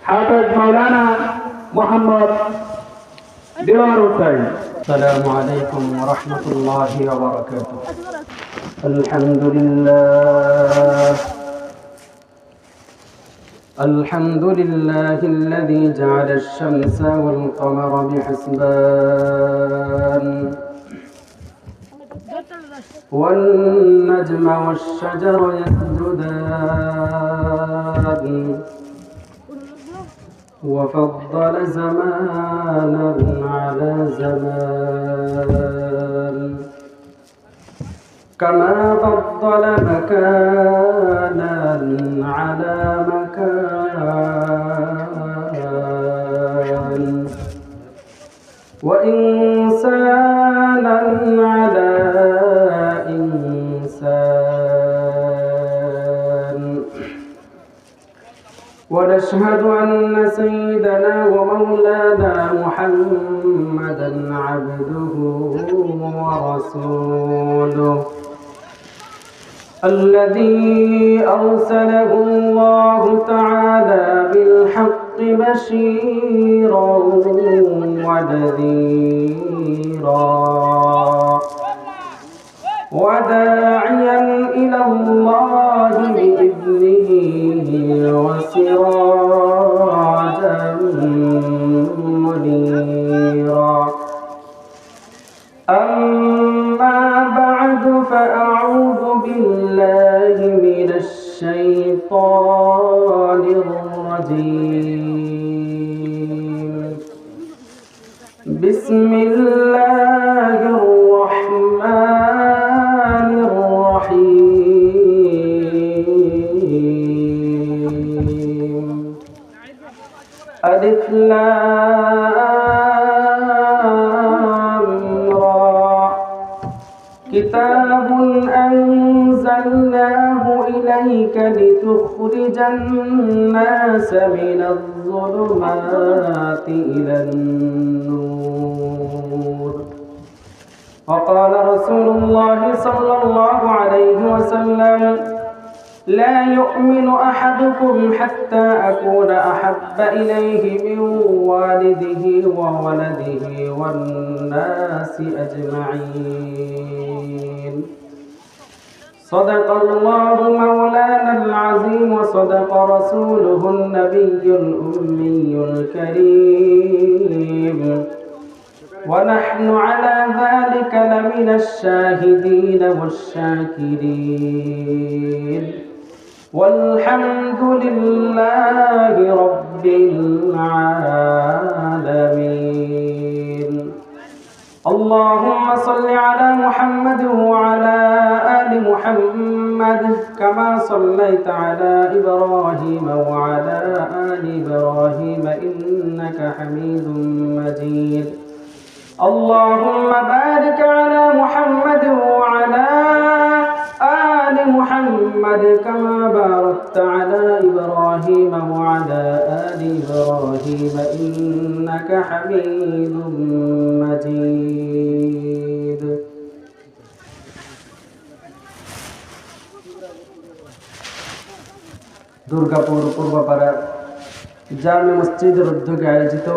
حافظ مولانا محمد ديوار حسين. السلام عليكم ورحمة الله وبركاته. الحمد لله الذي جعل الشمس والقمر بحسبان والنجم والشجر يسجدان وفضل زمانا على زمان كما فضل مكانا على مكان وإنسانا على إنسان. ونشهد أن سيدنا ومولانا محمدا عبده ورسوله الذي أرسله الله تعالى بالحق بشيرا ونذيرا وداعيا إلى الله بإذنه وسراجا منيرا. أما بعد فأعوذ بالله من الشيطان الرجيم. بسم الله الرحمن الرحيم. ألف لام را. كتاب أنزلناه إليك لتخرج الناس من الظلمات إلى النور. وقال رسول الله صلى الله عليه وسلم لا يؤمن أحدكم حتى أكون أحب إليه من والده وولده والناس أجمعين. صدق الله مولانا العظيم وصدق رسوله النبي الأمي الكريم ونحن على ذلك لمن الشاهدين والشاكرين والحمد لله رب العالمين. اللهم صل على محمد وعلى آل محمد كما صليت على إبراهيم وعلى آل إبراهيم إنك حميد مجيد. اللهم بارك على محمد وعلى آل محمد كما باركت على إبراهيم وعلى آل إبراهيم إنك حميد مجيد. দুর্গাপুর পূর্বপাড়া জামে মসজিদের উদ্যোগে আয়োজিত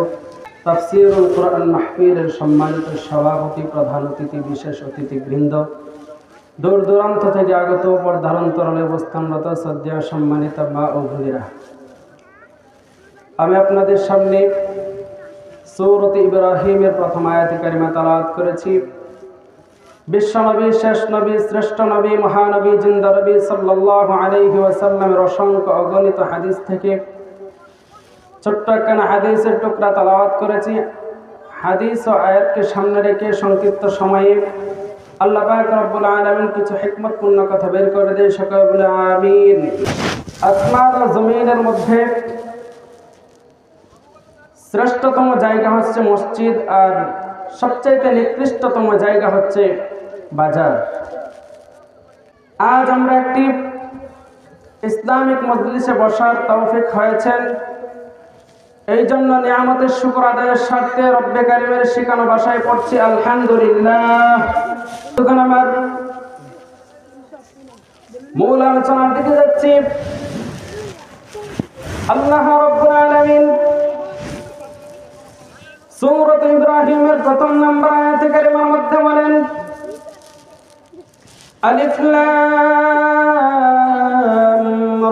তাফসীরুল কুরআন মাহফিলের সম্মানিত সভাপতি, প্রধান অতিথি, বিশেষ অতিথিবৃন্দ, দূর দূরান্ত থেকে আগত পর্দারন্তরালে অবস্থানরত শ্রদ্ধেয় সম্মানিত মা ও বোনেরা, আমি আপনাদের সামনে সূরাত ইব্রাহিমের প্রথম আয়াত কারিমা তেলাওয়াত করেছি। বিশ্বনবী, শেষ নবী, শ্রেষ্ঠ নবী, মহানবী, জিন্দা নবী সাল্লাল্লাহু আলাইহি ওয়াসাল্লামের অসংখ্য অগণিত হাদিস থেকে ছোট্ট একখানা হাদিসের টুকরা তেলাওয়াত করেছি। হাদিস ও আয়াতকে সামনে রেখে সংক্ষিপ্ত সময়ে আল্লাহ পাক রব্বুল আলামিন কিছু হিকমতপূর্ণ কথা বের করে দেয়। সকলে বলে আমিন। আসমান ও জমিনের মধ্যে শ্রেষ্ঠতম জায়গা হচ্ছে মসজিদ, আর সবচাইতে নিকৃষ্টতম জায়গা হচ্ছে বাজার। আজ আমরা একটি ইসলামিক মজলিসে বসার তৌফিক হয়েছেন, এই জন্য নিয়ামতের শুকর আদায়ের স্বার্থে রব্বে কারিমের শিখানো ভাষায় পড়ছি আলহামদুলিল্লাহ। তখন আমার মূল আলোচনার দিকে যাচ্ছি। আল্লাহ রাব্বুল আলামিন সূরা ইব্রাহিমের প্রথম নম্বর আয়াতে কারিমার মধ্যে বলেন আলিফ লাম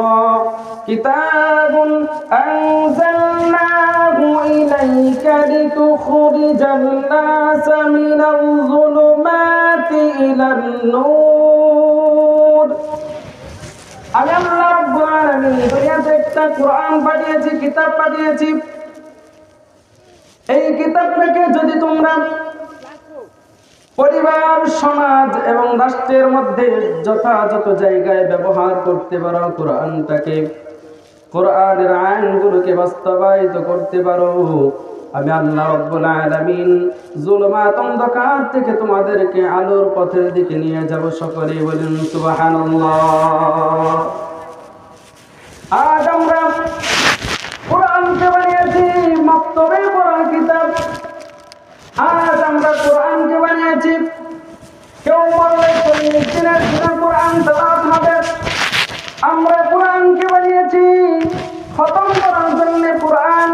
রা কিতাবুন আনজালনাহু ইলাইকা লিতুখরিজান নাসা মিনাল যুলুমাতি ইলান নূর। আমি আল্লাহ রাব্বুল আলামিন দুনিয়াতে একটা কোরআন পাঠিয়েছি, কিতাব পাঠিয়েছি। এই কিতাবটাকে যদি তোমরা পরিবার, সমাজ এবং রাষ্ট্রের মধ্যে যথাযথ জায়গায় ব্যবহার করতে পারো, কোরআনটাকে, কোরআনের আইনগুলোকে বাস্তবায়িত করতে পারো, আমি আল্লাহ রাব্বুল আলামিন যুলমাত অন্ধকার থেকে তোমাদেরকে আলোর পথের দিকে নিয়ে যাব। সকলে বলেন সুবহানাল্লাহ। আজ আমরা কোরআনকে বানিয়েছি মক্তবে পড়ার কিতাব। আজ আমরা কোরআনকে বানিয়েছি কেউ বললে 40 দিনের জন্য কোরআন তেলাওয়াত হবে। আমরা কোরআনকে বানিয়েছি খতম করার জন্য কোরআন।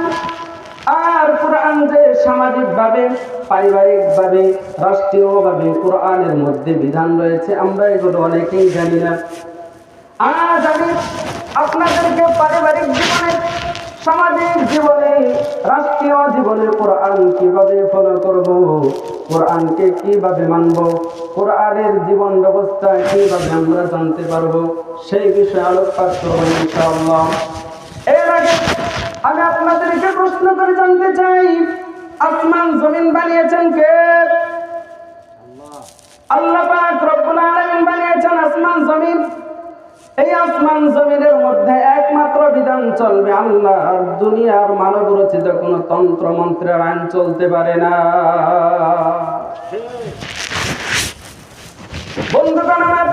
আর কোরআন যে সামাজিকভাবে, পারিবারিকভাবে, রাষ্ট্রীয়ভাবে কোরআনের মধ্যে বিধান রয়েছে, আমরা এগুলো অনেকেই জানি না। আজ আমি আপনাদেরকে পারিবারিক জীবনে, সামাজিক জীবনে, রাষ্ট্রীয় জীবনে কোরআন কিভাবে ফলো করব, কোরআনকে কিভাবে মানব, কোরআনের জীবন ব্যবস্থা কিভাবে আমরা জানতে পারবো, সেই বিষয়ে আলোকপাত করব ইনশাআল্লাহ। এর আগে আমি আপনাদেরকে প্রশ্ন করে জানতে চাই, আসমান জমিন বানিয়েছেন কে? আল্লাহ পাক রব্বুল আলামিন বানিয়েছেন আসমান জমিন। এই আসমান জমিনের মধ্যে একমাত্র বিধান চলবে আল্লাহ। আর দুনিয়ার মানব রচিত কোন তন্ত্র মন্ত্রের আইন চলতে পারে না। বন্ধুগণ আমার,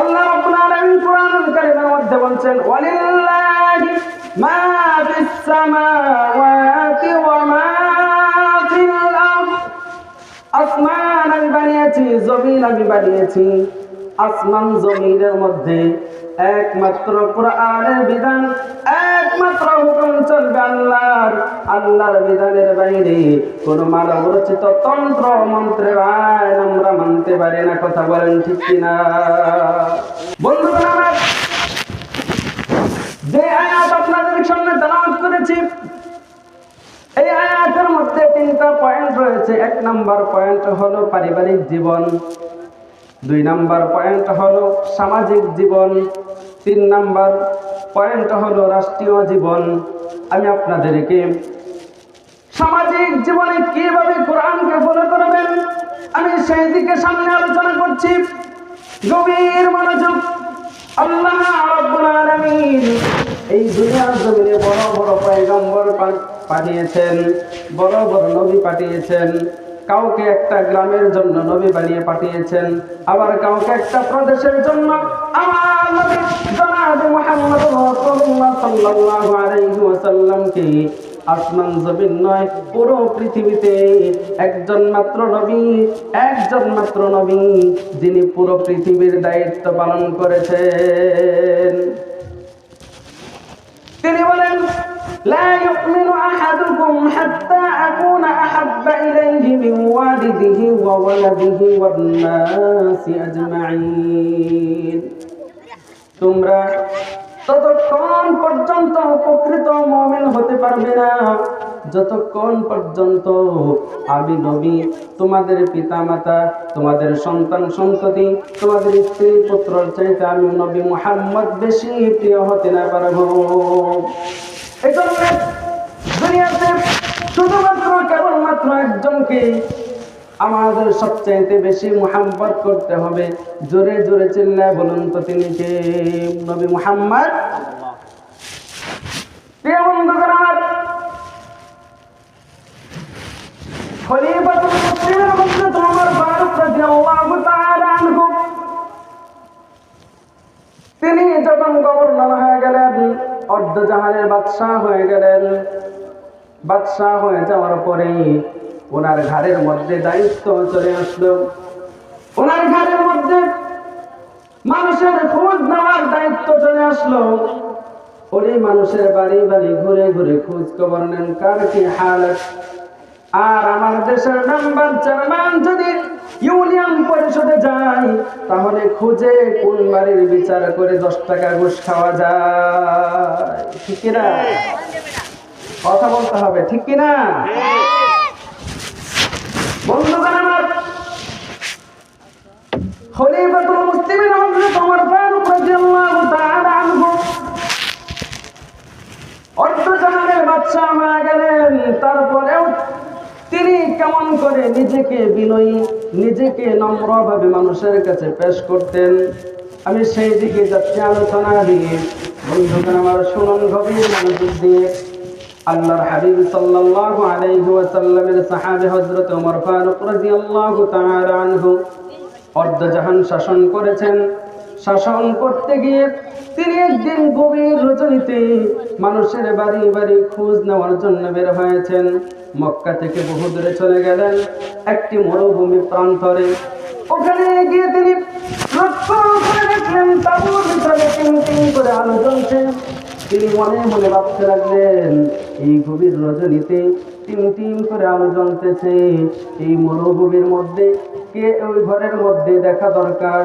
আল্লাহ রাব্বুল আলামিন কোরআনুল কারীমের মধ্যে বলছেন ওয়ালিল্লাহি মা ফিস সামাওয়াতি ওয়া মা ফিল আরদ। আসমান আমি বানিয়েছি, জমিন আমি বানিয়েছি। আসমান জমিনের মধ্যে একমাত্র কোরআনের বিধান, একমাত্র হুকুম চলবে আল্লাহর। আল্লাহর বিধানের বাইরে কোন মানব রচিত তন্ত্র মন্ত্রের আইন আমরা মানতে পারি না। কথা বলেন ঠিক কিনা? বন্ধুগণ আমার, যে আয়াত আপনাদের সামনে তেলাওয়াত করেছি, এই আয়াতের মধ্যে 3টা পয়েন্ট রয়েছে। 1 নাম্বার পয়েন্ট হলো পারিবারিক জীবন, 2 নাম্বার পয়েন্ট হলো সামাজিক জীবন, 3 নাম্বার পয়েন্ট হলো রাষ্ট্রীয় জীবন। আমি আপনাদেরকে সামাজিক জীবনে কিভাবে কোরআনকে ফলো করবেন, আমি সেই দিকে সামনে আলোচনা করছি। গভীর মনোযোগ। আল্লাহ রাব্বুল আলামিন এই দুনিয়ার জমিনে বড় বড় পয়গম্বর পাঠিয়েছেন, বড় বড় নবী পাঠিয়েছেন। কাউকে একটা গ্রামের জন্য নবী বানিয়ে পাঠিয়েছেন, আবার কাউকে একটা প্রদেশের জন্য। আমার নবী জনাব মুহাম্মদ রাসূলুল্লাহ সাল্লাল্লাহু আলাইহি ওয়াসাল্লামকে আসমান জমিন নয়, পুরো পৃথিবীতে একজন মাত্র নবী যিনি পুরো পৃথিবীর দায়িত্ব পালন করেছেন। তিনি বলেন লা ইউমিনু আহাদুকুম হাত্তা আকুনা আহাব্বা ইলাইহি মিন ওয়ালিদিহি ওয়া ওয়ালাদিহি ওয়ান নাসি আজমাইন। তোমরা ততক্ষণ পর্যন্ত প্রকৃত মুমিন হতে পারবে না যতক্ষণ পর্যন্ত আমি নবী তোমাদের পিতামাতা, তোমাদের সন্তান সন্ততি, তোমাদের স্ত্রী পুত্রর চাইতে আমি নবী মুহাম্মদ বেশি প্রিয় হতে না পারবো। এই জন্য দুনিয়াতে শুধুমাত্র কেবলমাত্র একজনকে আমাদের সবচাইতে বেশি মুহাব্বত করতে হবে। জোরে জোরে চিল্লায় বলুন তো তিনি কে? নবী মুহাম্মদ। প্রিয় বন্ধুগণ আমার, খলিফাতুল মুসলিমিন হযরত ওমর ফারুক রাদিয়াল্লাহু তাআলা আনহু তিনি যখন গভর্নর হয়ে গেলেন, অর্ধজাহানের বাদশাহ হয়ে গেলেন, বাদশাহ হয়ে যাওয়ার পরে ওনার ঘাড়ের মধ্যে দায়িত্ব চলে আসলো। ওনার ঘাড়ের মধ্যে মানুষের খোঁজ নেওয়ার দায়িত্ব চলে আসলো। উনি মানুষের বাড়ি বাড়ি ঘুরে ঘুরে খোঁজ খবর নেন কার কি হালত। আর আমার দেশের মেম্বার চেয়ারম্যান যদি ইউনিয়ন পরিষদে যায় তাহলে খুঁজে কোন বাড়ির বিচার করে 10 টাকা ঘুষ খাওয়া যায়, ঠিক কিনা? কথা বলতে হবে, ঠিক কিনা? বন্ধুগণ আমার, খলিফাতুল মুসলিমিন হযরত ওমর ফারুক রাদিয়াল্লাহু তাআলা আনহু অর্ধজাহানের বাদশা হয়ে গেলেন। তারপরেও তিনি কেমন করে নিজেকে বিনয়ী, নিজেকে নম্রভাবে মানুষের কাছে পেশ করতেন, আমি সেই দিকে যাচ্ছি আলোচনা দিয়ে। বন্ধুগণ আমার, শুনুন গভীর মনোযোগ দিয়ে। আল্লাহর হাবিব সাল্লাল্লাহু আলাইহি ওয়াসাল্লামের সাহাবী হযরত ওমর ফারুক রাদিয়াল্লাহু তাআলা আনহু অর্ধজাহান শাসন করেছেন। শাসন করতে গিয়ে তিনি একদিন গভীর রজনীতে মানুষের বাড়ি বাড়ি খোঁজ নেওয়ার জন্য বের হয়েছেন। মক্কা থেকে বহু দূরে চলে গেলেন একটি মরুভূমি প্রান্তরে। ওখানে গিয়ে তিনি লক্ষ্য করে দেখলেন তাঁবুর ভিতরে টিম টিম করে আলো জ্বলছে। তিনি মনে মনে ভাবতে লাগলেন, এই গভীর রজনীতে টিম টিম করে আলো জ্বলতেছে, এই মরুভূমির মধ্যে কে ওই ঘরের মধ্যে দেখা দরকার।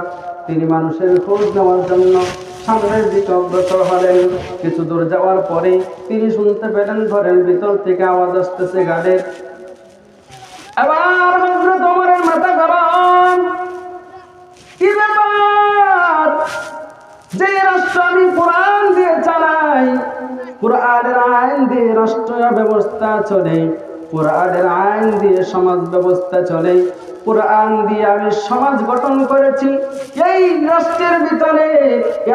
তিনি মানুষের খোঁজ নেওয়ার জন্য সামনের দিকে অগ্রসর হলেন। কিছু দূর যাওয়ার পরে তিনি শুনতে পেলেন ঘরের ভিতর থেকে আওয়াজ আসতেছে গানের। এবার হযরত ওমরের মাথা গরম, কি ব্যাপার? যে রাষ্ট্র আমি কোরআন দিয়ে চালাই, কোরআনের আইন দিয়ে রাষ্ট্র ব্যবস্থা চলে, কোরআনের আইন দিয়ে সমাজ ব্যবস্থা চলে, কোরআন দিয়ে আমি সমাজ গঠন করেছি, এই রাষ্ট্রের ভিতরে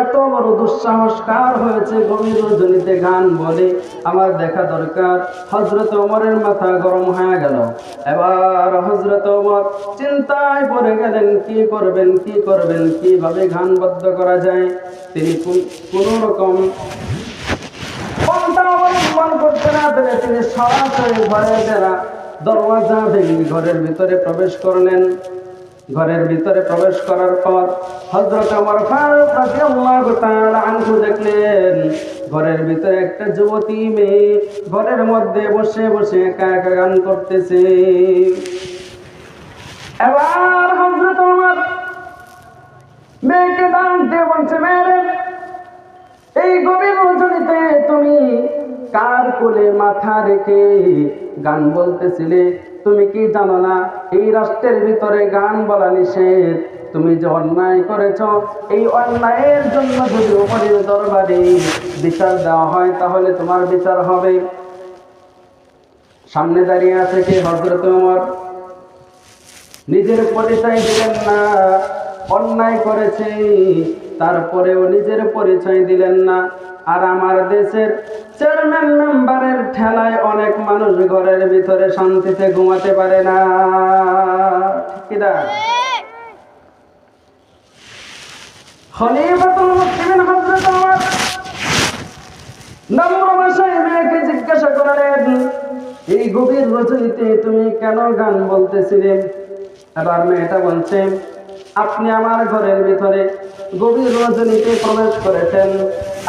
এত বড় দুঃসাহস কার হয়েছে গভীর রজনীতে গান বলে? আমার দেখা দরকার। হযরত ওমরের মাথা গরম হয়ে গেল। এবার হযরত ওমর চিন্তায় পড়ে গেলেন, কি করবেন, কি করবেন, কিভাবে গানবদ্ধ করা যায়। তিনি কোন রকম পন্থা অবলম্বন করতে না পেরে তিনি সরাসরি ঘরের দরওয়াজা ভেঙে ঘরের ভিতরে প্রবেশ করলেন। ঘরের ভিতরে প্রবেশ করার পর হযরত ওমর ফারুক রাদিয়াল্লাহু তাআলা আনহু দেখলেন ঘরের ভিতরে একটা যুবতী মেয়ে ঘরের মধ্যে বসে বসে একা একা গান করতেছে। এবার হযরত ওমর মেয়েকে ডাক দিয়ে বলছে, মেয়ে, এই গভীর রজনীতে তুমি কার কোলে মাথা রেখে গান বলতেছিলে? তুমি কি জানো না এই রাষ্ট্রের ভিতরে গান বলা নিষেধ? তুমি যে অন্যায় করেছ, এই অন্যায়ের জন্য যদি ওমরের দরবারে বিচার দেওয়া হয় তাহলে তোমার বিচার হবে। সামনে দাঁড়িয়ে আছে কি? হযরত ওমর। নিজের পরিচয় দিলেন না, অন্যায় করেছে তারপরেও নিজের পরিচয় দিলেন না। আর আমার দেশের চেয়ারম্যান মেম্বারের ঠেলায় অনেক মানুষ ঘরের ভিতরে শান্তিতে ঘুমাতে পারে না, ঠিক না? খলিফাতুল মুসলিমিন হযরত ওমর নম্র ভাষায় মেয়েকে জিজ্ঞাসা করলেন, এই গভীর রজনীতে তুমি কেন গান বলতেছিলে? এবার মেয়েটা বলছে, আপনি আমার ঘরের ভিতরে গভীর রজনীতে প্রবেশ করেছেন।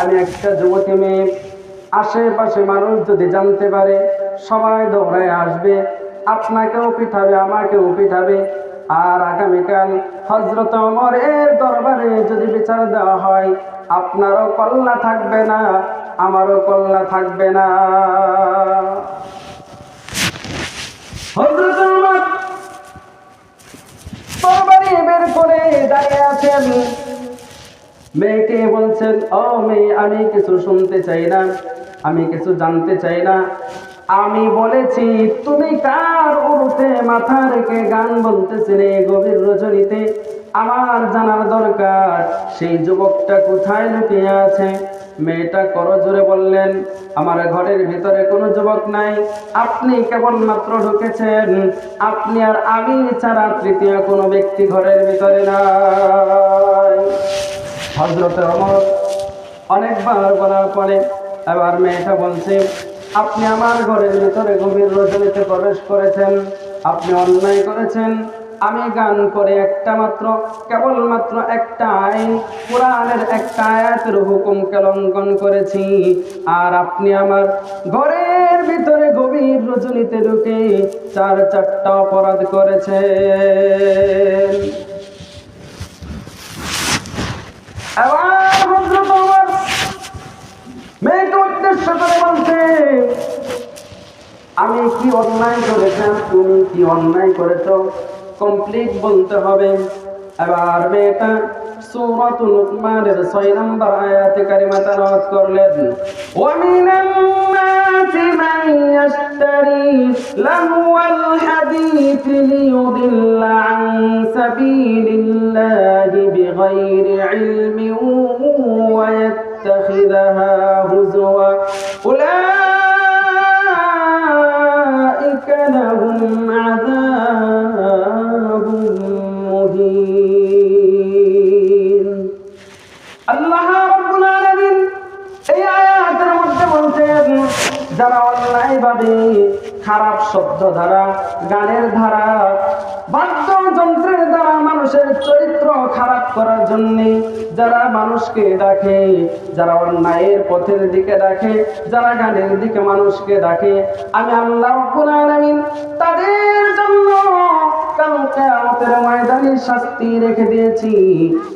আমি একটা যুবতী মেয়ে, আশেপাশে মানুষ যদি জানতে পারে সবাই দৌড়ায় আসবে, আপনাকেও পিঠাবে, আমাকেও পিঠাবে। আর আগামীকাল হযরত ওমরের দরবারে যদি বিচার দেওয়া হয়, আপনারও কল্লা থাকবে না, আমারও কল্লা থাকবে না। হযরত ওমর তরবারি বের করে দাঁড়িয়ে আছেন। মেয়েকে বলছেন, ও মেয়ে, আমি কিছু শুনতে চাই না, আমি কিছু জানতে চাই না। আমি বলেছি তুমি কার উরুতে মাথা রেখে গান বলতেছিলে গভীর রজনীতে? আমার জানার দরকার সেই যুবকটা কোথায় লুকিয়ে আছে। মেয়েটা করজোরে বললেন, আমার ঘরের ভিতরে কোনো যুবক নাই, আপনি কেবলমাত্র ঢুকেছেন, আপনি আর আমি ছাড়া তৃতীয় কোনো ব্যক্তি ঘরের ভিতরে নাই। হযরত ওমর অনেকবার বলার পরে এবার মেয়েটা বলছে, আপনি আমার ঘরের ভিতরে গভীর রজনীতে প্রবেশ করেছেন, আপনি অন্যায় করেছেন, আমি গান করে কেবলমাত্র একটা আইন, কোরআনের একটা আয়াতের হুকুমকে লঙ্ঘন করেছি, আর আপনি আমার ঘরের ভিতরে গভীর রজনীতে ঢুকে চারটা অপরাধ করেছেন। এবার হযরত ওমর মেয়েকে উদ্দেশ্য করে বলছে, আমি কি অন্যায় করেছেন, তুমি কি অন্যায় করেছো, কমপ্লিট বলতে হবে। এবার মেয়েটা সূরাতুল লুকমানের 6 নম্বর আয়াতে কারিমা তেলাওয়াত করলেন, ওয়া মিনান নাসি মান ইয়াশতারি লাহওয়াল হাদীথি লিয়ুদিল্লা আন সাবিলিল্লাহি বিগাইরি ইলমিন ওয়া ইয়াত্তাখিযাহা হুজওয়া উলাইকা লাহুম আযাবুম মুহিন। আল্লাহ রাব্বুল আলামিন এই আয়াতের মধ্যে বলছেন, যারা অন্যায়ভাবে খারাপ শব্দ দ্বারা, গানের দ্বারা, বাদ্যযন্ত্রের দ্বারা মানুষের চরিত্র খারাপ করার জন্য যারা মানুষকে ডাকে, যারা অন্যায়ের পথের দিকে ডাকে, যারা গানের দিকে মানুষকে ডাকে, আমি আল্লাহ রাব্বুল আলামিন তাদের জন্য কাল কিয়ামতের ময়দানে শাস্তি রেখে দিয়েছি।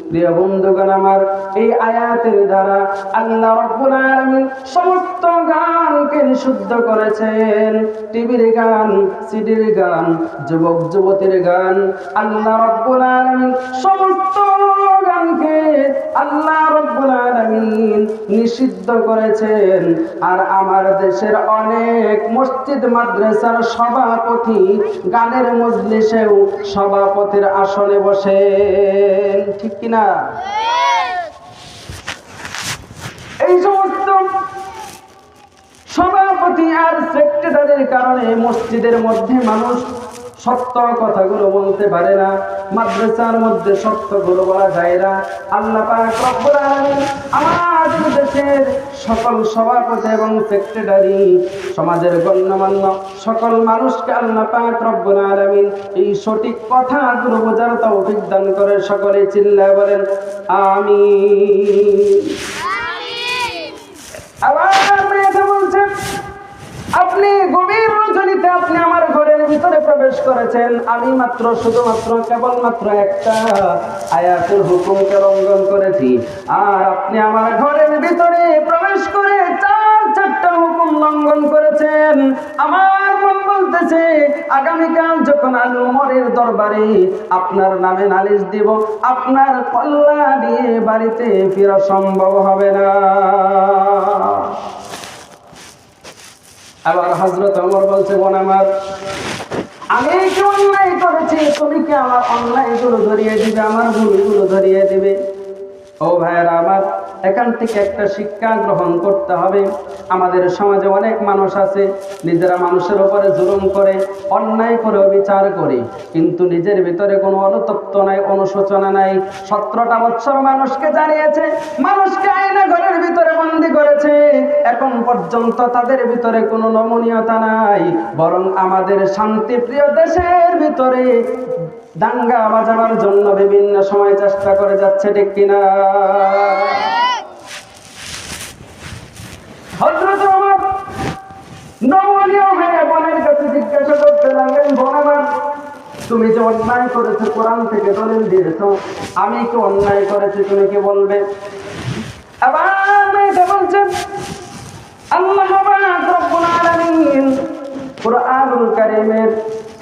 প্রিয় বন্ধুগণ আমার, এই আয়াতের দ্বারা আল্লাহ রাব্বুল আলামিন সমস্ত গানকে নিষিদ্ধ করেছেন। টিভির গান, সিডির গান, যুবক যুবতীর গান, আল্লাহ রাব্বুল আলামিন সমস্ত গানকে আল্লাহ রাব্বুল আলামিন নিষিদ্ধ করেছেন। আর আমার দেশের অনেক মসজিদ মাদ্রাসার সভাপতি গানের মজলিসেও সভাপতির আসনে বসেন, ঠিক কিনা? এই সমস্ত সভাপতি আর সেক্রেটারির কারণে মসজিদের মধ্যে মানুষ সত্য কথাগুলো বলতে পারে না, মাদ্রাসার মধ্যে সত্যগুলো বলা যায় না। আল্লাহ পাক রব্বুল আলামিন আমাদের দেশের সকল সভাপতি এবং সেক্রেটারি, সমাজের গণ্যমান্য সকল মানুষকে আল্লাহ পাক রব্বুল আলামিন এই সঠিক কথাগুলো বোঝার তৌফিক দান করে। সকলে চিল্লায় বলেন আমিন। আবার মেয়েটা বলছেন, আপনি গভীর রজনীতে আপনি আমার ঘরের ভিতরে প্রবেশ করেছেন, আমি শুধুমাত্র কেবলমাত্র একটা আয়াতের হুকুমকে লঙ্ঘন করেছি, আর আপনি আমার ঘরের ভিতরে প্রবেশ করে চারটা হুকুম লঙ্ঘন করেছেন। আমার মন বলতেছে, আগামীকাল যখন আমি ওমরের দরবারে আপনার নামে নালিশ দিব, আপনার কল্লা দিয়ে বাড়িতে ফেরা সম্ভব হবে না। আবার হযরত ওমর বলছে, বোন আমার, আমি কি অন্যায় করেছি, তুমি কি আমার অন্যায়গুলো ধরিয়ে দিবে, আমার ভুলগুলো ধরিয়ে দিবে? ও ভাইয়েরা আমার, এখান থেকে একটা শিক্ষা গ্রহণ করতে হবে। আমাদের সমাজে অনেক মানুষ আছে, নিজেরা মানুষের উপরে জুলুম করে, অন্যায় করে, বিচার করে, কিন্তু নিজের ভিতরে কোনো অনুতপ্ত নাই, অনুশোচনা নাই। 17টা বছর মানুষকে জানিয়েছে, মানুষকে আয়না ঘরের ভিতরে বন্দী করেছে, এখন পর্যন্ত তাদের ভিতরে কোনো নমনীয়তা নাই, বরং আমাদের শান্তিপ্রিয় দেশের ভিতরে দাঙ্গা বাজাবার জন্য বিভিন্ন সময় চেষ্টা করে যাচ্ছে, ঠিক কিনা? হযরত ওমর নমনীয় হয়ে বোনের কাছে জিজ্ঞাসা করতে লাগলেন, বোন আমার, তুমি যে অন্যায় করেছো, কোরআন থেকে দলিল দিয়েছো, আমি কি অন্যায় করেছি, তুমি কি বলবে? আবার মেয়েটা বলছেন, আল্লাহ রাব্বুল আলামিন কুরআনুল কারীমের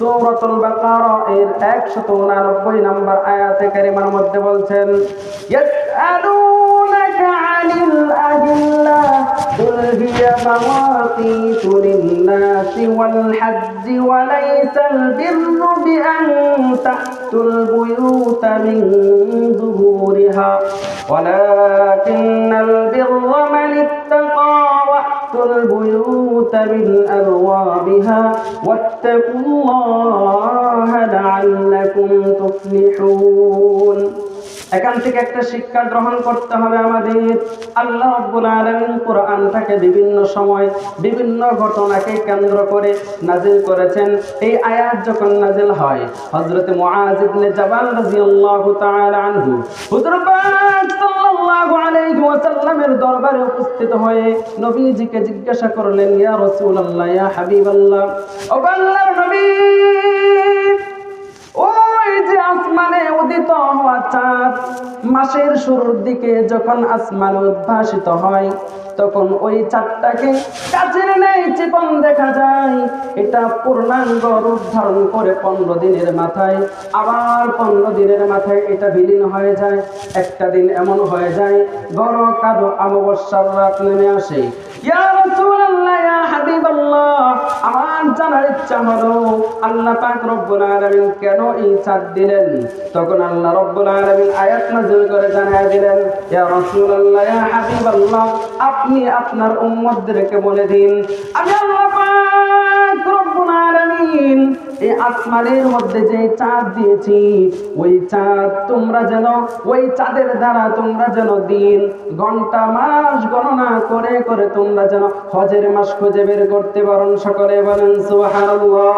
সূরাতুল বাকারা এর 189 নম্বর আয়াতে কারিমার মধ্যে বলছেন, ইয়াসআলুনাকা আনিল আহিল্লা কুল হিয়া মাওয়াকিতু লিন-নাসি ওয়াল হাজ্জি ওয়া লাইসাল বিররু বিআন তা'তুল বুয়ুতা মিন যুহুরিহা ওয়ালাকিন্নাল বিররা মান ইত্তাকা البيوت من أبوابها واتقوا الله لعلكم تفلحون এখান থেকে একটা শিক্ষা গ্রহণ করতে হবে আমাদের। আল্লাহ রাব্বুল আলামিন কোরআনটাকে বিভিন্ন সময় বিভিন্ন ঘটনাকে কেন্দ্র করে নাজিল করেছেন। এই আয়াত যখন নাজিল হয়, হযরত মুআয ইবনে জাবাল রাদিয়াল্লাহু তাআলা আনহু হুজুর পাক সাল্লাল্লাহু আলাইহি ওয়াসাল্লামের দরবারে উপস্থিত হয়ে নবীজিকে জিজ্ঞাসা করলেন, ইয়া রাসূলুল্লাহ, ইয়া হাবিবাল্লাহ, ও আল্লাহর নবী, ওই যে আসমানে উদিত হওয়া চাঁদ মাসের শুরুর দিকে যখন আসমানে উদ্ভাসিত হয়, তখন ওই চাঁদটাকে কাচের ন্যায় চিকন দেখা যায়। এটা পূর্ণাঙ্গ রূপ ধারণ করে 15 দিনের মাথায়, আবার 15 দিনের মাথায় এটা বিলীন হয়ে যায়। একটা দিন এমন হয়ে যায় বড় কালো অমাবস্যার রাত নেমে আসে। ইয়া রাসূলুল্লাহ, ইয়া হাবিবাল্লাহ, আমার জানার ইচ্ছা হলো আল্লাহ পাক রব্বুল আলামিন কেন এই চাঁদ দিলেন? তখন আল্লাহ রব্বুল আলামিন আয়াত নাযিল করে জানায় দিলেন, ইয়া রাসূলুল্লাহ, ইয়া হাবিবাল্লাহ, আপনি আপনার উম্মতদেরকে বলে দিন, আমি আল্লাহ পাক রব্বুল আলামিন এই আসমানের মধ্যে যে চাঁদ দিয়েছি, ওই চাঁদ তোমরা যেন, ওই চাঁদের দ্বারা তোমরা যেন দিন ঘন্টা মাস গণনা করে করে তোমরা যেন হজের মাস খুঁজে বের করতে পারেন। সকলে বলেন সুবহানাল্লাহ।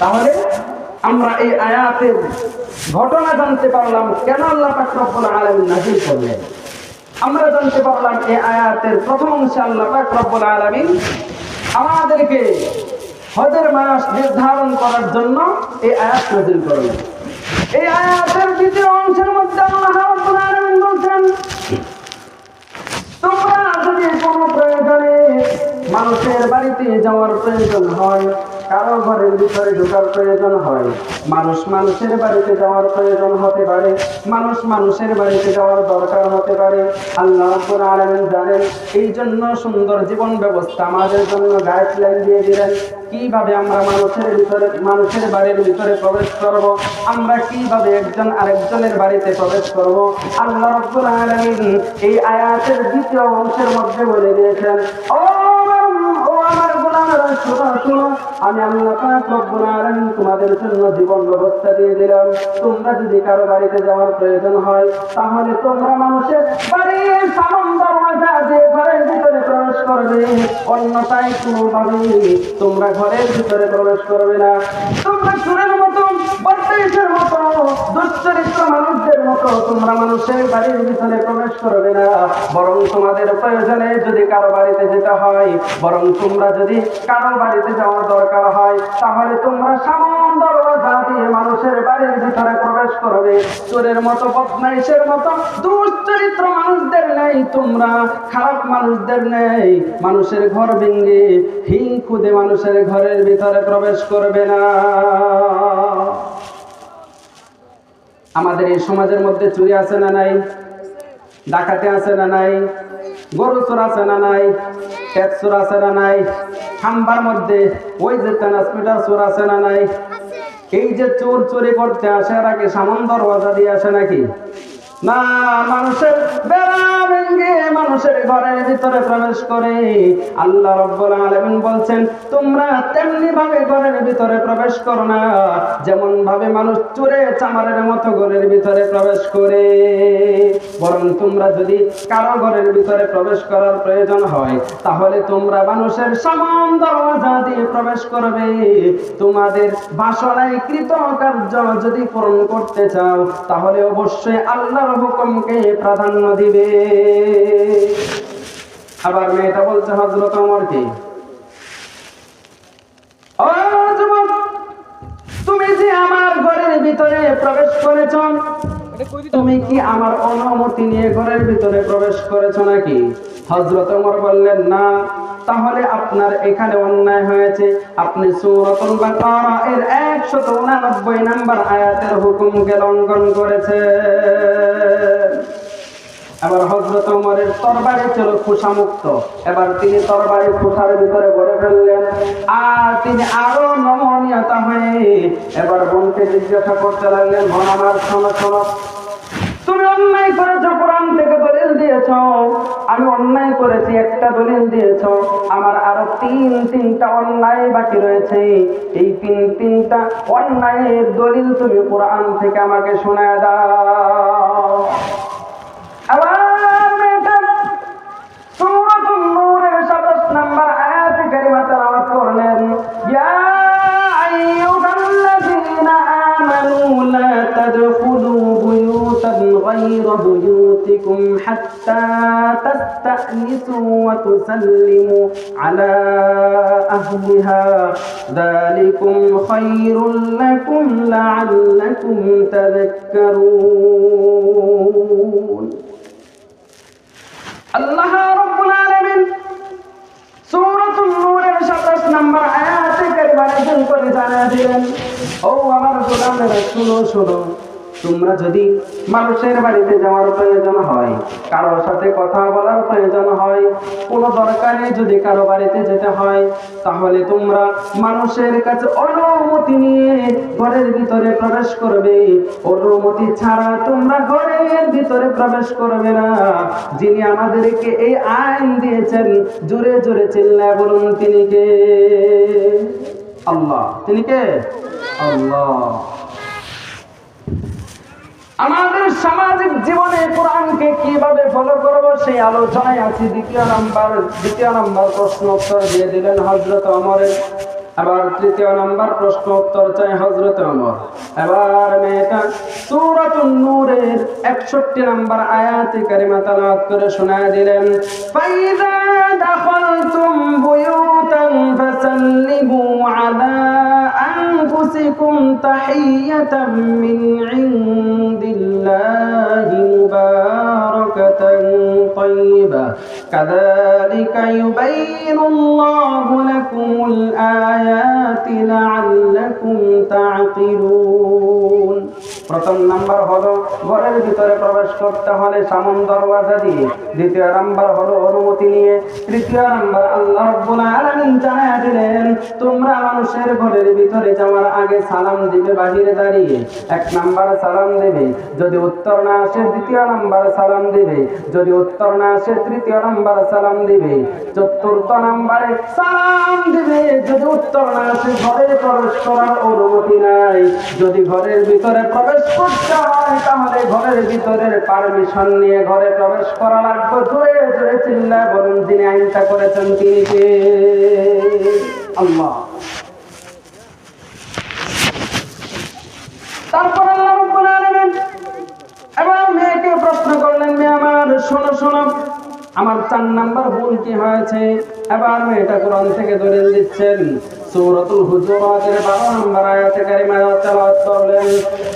তাহলে আমরা এই আয়াতের ঘটনা জানতে পারলাম কেন আল্লাহ পাক রব্বুল আলামিন নাযিল করলেন। আমরা জানতে পারলাম এই আয়াতের প্রথম অংশে আল্লাহ পাক রব্বুল আলামিন আমাদেরকে হজের মাস নির্ধারণ করার জন্য এই আয়াত নাযিল করলেন। এই আয়াতের দ্বিতীয় অংশের মধ্যে আল্লাহ রাব্বুল আলামিন বলেন, তোমরা যদি কোনো প্রয়োজনে মানুষের বাড়িতে যাওয়ার প্রয়োজন হয়, কারো ঘরের ভিতরে ঢোকার প্রয়োজন হয়, মানুষ মানুষের বাড়িতে যাওয়ার প্রয়োজন হতে পারে, মানুষ মানুষের বাড়িতে যাওয়ার দরকার হতে পারে, আল্লাহ রাব্বুল আলামিন জানেন। এই জন্য সুন্দর জীবন ব্যবস্থা আমাদের জন্য গাইডলাইন দিয়ে দিলেন, কিভাবে আমরা মানুষের বাড়ির ভিতরে প্রবেশ করব, আমরা কিভাবে একজন আরেকজনের বাড়িতে প্রবেশ করব। আল্লাহ রাব্বুল আলামিন এই আয়াতের দ্বিতীয় অংশের মধ্যে বলে দিয়েছেন, ও আমার গোলামেরা শোনো, আমি আল্লাহ পাক রব্বুল আলামিন তোমাদের জন্য জীবন ব্যবস্থা দিয়ে দিলাম। তোমরা যদি কারো বাড়িতে যাওয়ার প্রয়োজন হয়, তাহলে তোমরা মানুষের বাড়ির সামন দরজা দিয়ে ঘরের ভিতরে প্রবেশ করবে, অন্যথায় কোনোভাবে তোমরা ঘরের ভিতরে প্রবেশ করবে না। তোমরা চোরের মতো, বদমাইশের মতো, দুশ্চরিত্র মানুষদের মতো তোমরা মানুষের বাড়ির ভিতরে প্রবেশ করবে না। বরং তোমাদের প্রয়োজনে যদি কারো বাড়িতে যেতে হয়, বরং তোমরা যদি কারো বাড়িতে যাওয়ার দরকার হয়, তাহলে তোমরা সামন দরজা দিয়ে মানুষের বাড়ির ভিতরে প্রবেশ করবে। চোরের মতো, বদমাইশের মতো, দুশ্চরিত্র মানুষদের নেই, তোমরা খারাপ মানুষদের নেই, মানুষের ঘর ভেঙে হিং খুদে মানুষের ঘরের ভিতরে প্রবেশ করবে না। আমাদের এই সমাজের মধ্যে চুরি আছে না নাই? ডাকাতি আছে না নাই? গরু চোর আছে না নাই? ট্যাক্স চোর আছে না নাই? খাম্বার মধ্যে ওই যে ট্রান্সমিটার চোর আছে না নাই? এই যে চোর চুরি করতে আসে, এর আগে সামন দরওয়াজা দিয়ে আসে নাকি? না, মানুষের বেড়া ভেঙে মানুষের ঘরের ভিতরে প্রবেশ করে। আল্লাহ রাব্বুল আলামিন বলছেন, তোমরা তেমনি ভাবে ঘরের ভিতরে প্রবেশ করো না যেমন ভাবে মানুষ চোরে চামারের মতো ঘরের ভিতরে প্রবেশ করে। বরং তোমরা যদি কারো ঘরের ভিতরে প্রবেশ করার প্রয়োজন হয়, তাহলে তোমরা মানুষের সামন দরওয়াজা দিয়ে প্রবেশ করবে। তোমাদের বাসনায় কৃত কার্য যদি পূরণ করতে চাও, তাহলে অবশ্যই আল্লাহর হুকুমকে প্রাধান্য দিবে। আবার মেয়েটা বলছে হযরত ওমরকে, ও যুবক, তুমি যে আমার ঘরের ভিতরে প্রবেশ করেছ, তুমি কি আমার অনুমতি নিয়ে ঘরের ভিতরে প্রবেশ করেছো নাকি? হযরত ওমর বললেন, না। তাহলে আপনার এখানে অন্যায় হয়েছে, আপনি সূরাতুল বাকারা এর 189 নম্বর আয়াতের হুকুমকে লঙ্ঘন করেছেন। এবার হযরত ওমরের তরবারি ছিল খোসামুক্ত, এবার তিনি তরবারি খোসার ভিতরে ভরে ফেললেন। আর তিনি আরো নমনীয়তা হয়ে এবার বোনকে জিজ্ঞাসা করতে লাগলেন, বোন আমার শোনো, তুমি অন্যায় করেছো, কোরআন থেকে দলিল দিয়েছো, আমি অন্যায় করেছি একটা দলিল দিয়েছো, আমার আরো তিনটা অন্যায় বাকি রয়েছে, এই তিনটা অন্যায়ের দলিল তুমি কোরআন থেকে আমাকে শোনায় দাও। আবার মেয়েটা সূরাতুন নূরের 27 নম্বর আয়াতে কারিমা তেলাওয়াত করলেন, ইয়া আইয়ুহাল্লাযীনা আমানু লা তাদখুলু বুয়ুতান গায়রা বুয়ুতিকুম হাত্তা তাস্তানিসু ওয়া তুসাল্লিমু আলা আহলিহা যালিকুম খায়রুল লাকুম লাআল্লাকুম তাযাক্কারুন। আল্লাহ রাব্বুল আলামিন সূরাতুন নূরের 27 নম্বর আয়াতে কারিমা নাযিল করে জানিয়ে দিলেন, ও আমার গোলামেরা শোনো, তোমরা যদি মানুষের বাড়িতে যাওয়ার প্রয়োজন হয়, কারোর সাথে কথা বলার প্রয়োজন হয়, কোনো দরকারে যদি কারো বাড়িতে যেতে হয়, তাহলে তোমরা মানুষের কাছে অনুমতি নিয়ে ঘরের ভিতরে প্রবেশ করবে। অনুমতি ছাড়া তোমরা ঘরের ভিতরে প্রবেশ করবে না। যিনি আমাদেরকে এই আইন দিয়েছেন, জোরে জোরে চিল্লায় বলুন, তিনি কে? আল্লাহ। তিনি কে? আল্লাহ। আমাদের সামাজিক জীবনে কোরআনকে কিভাবে ফলো করব সেই আলোচনায় আছি। দ্বিতীয় নাম্বার প্রশ্ন উত্তর দিয়ে দিলেন হযরত ওমরের। আবার তৃতীয় নাম্বার প্রশ্ন উত্তর চাই হযরত ওমর। এবার মেয়েটা সূরাতুন নূরের 61 নাম্বার আয়াতে কারিমা তেলাওয়াত করে শোনায় দিলেন, ফাইযা দাখালতুম বুয়ুতান ফাসাল্লিমু আলা আনফুসিকুম তাহিয়াতাম মিন ইনদিল্লাহি মুবারাকাতান তাইয়্যিবা কাযালিকা ইউবাইয়িনুল্লাহু লাকুমুল আয়াতি লাআল্লাকুম তা'কিলুন। প্রথম নাম্বার হলো ঘরের ভিতরে প্রবেশ করতে হলে সামন দরওয়াজা দিয়ে, দ্বিতীয় নাম্বার হলো অনুমতি নিয়ে, তৃতীয় নাম্বার আল্লাহ রাব্বুল আলামিন জানায়া দিলেন তোমরা মানুষের ঘরের ভিতরে যাওয়ার আগে সালাম দিবে বাহিরে দাঁড়িয়ে। এক নাম্বার সালাম দেবে, যদি উত্তর না আসে দ্বিতীয় নাম্বার সালাম দিবে, যদি উত্তর না আসে তৃতীয় নাম্বার সালাম দিবে, চতুর্থ নাম্বারে সালাম দিবে। যদি উত্তর না আসে ঘরে প্রবেশ করার অনুমতি নাই। যদি ঘরের ভিতরে প্রবেশ করতে হয় তাহলে ঘরের ভিতরের পারমিশন নিয়ে ঘরে প্রবেশ করা লাগবে। জোরে জোরে চিল্লায় বলুন, যিনি আইনটা করেছেন তিনি কে? আল্লাহ। তারপর আল্লাহ রাব্বুল আলামিন এবার মেয়েকে প্রশ্ন করলেন, মেয়ে আমার শোনো, আমার 4 নাম্বার ভুল কি হয়েছে? এবার মেয়েটা কোরআন থেকে দলিল দিচ্ছেন। সূরাতুল হুজুরাতের 12 নম্বর আয়াতে কারিমা তেলাওয়াত করলেন,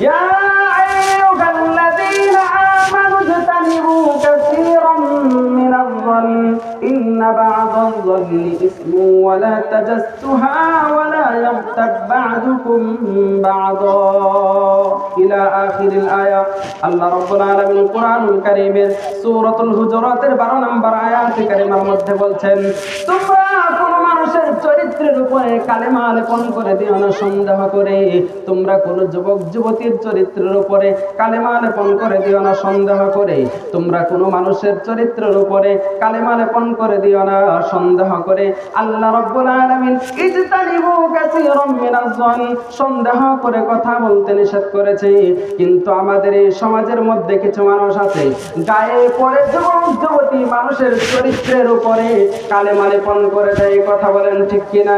ইয়া আইয়ুহাল্লাযীনা আমানু ইজতানিবু কাসীরাম মিনায-যন্নি ইন্না বা'দায-যন্নি ইসমুন ওয়া লা তাজাসসুহা ওয়া লা ইয়াগতাব বা'দুকুম বা'দা ইলা আখিরিল আয়া। আল্লাহ রাব্বুল আলামিন কোরআনুল কারীমের সূরাতুল হুজুরাতের 12 নম্বর আয়াতে কারিমার মধ্যে বলছেন, তোমরা কোন মানুষের চরিত্রের উপরে কালেমা লেপন করে দিও না সন্দেহ করে। তোমরা কোন যুবক যুবতীর চরিত্রের উপরে কালেমা লেপন করে দিও না সন্দেহ করে। তোমরা কোন মানুষের চরিত্রের উপরে কালেমা লেপন করে দিও না সন্দেহ করে। আল্লাহ রাব্বুল আলামিন ইজতানিবু কাসীরাম মিনাজ-যন্নি, সন্দেহ করে কথা বলতে নিষেধ করেছে। কিন্তু আমাদের এই সমাজের মধ্যে কিছু মানুষ আছে গায়ে পড়ে যুবক যুবতী মানুষের চরিত্রের উপরে কালেমা লেপন করে দেয়। কথা বলেন ঠিক কিনা?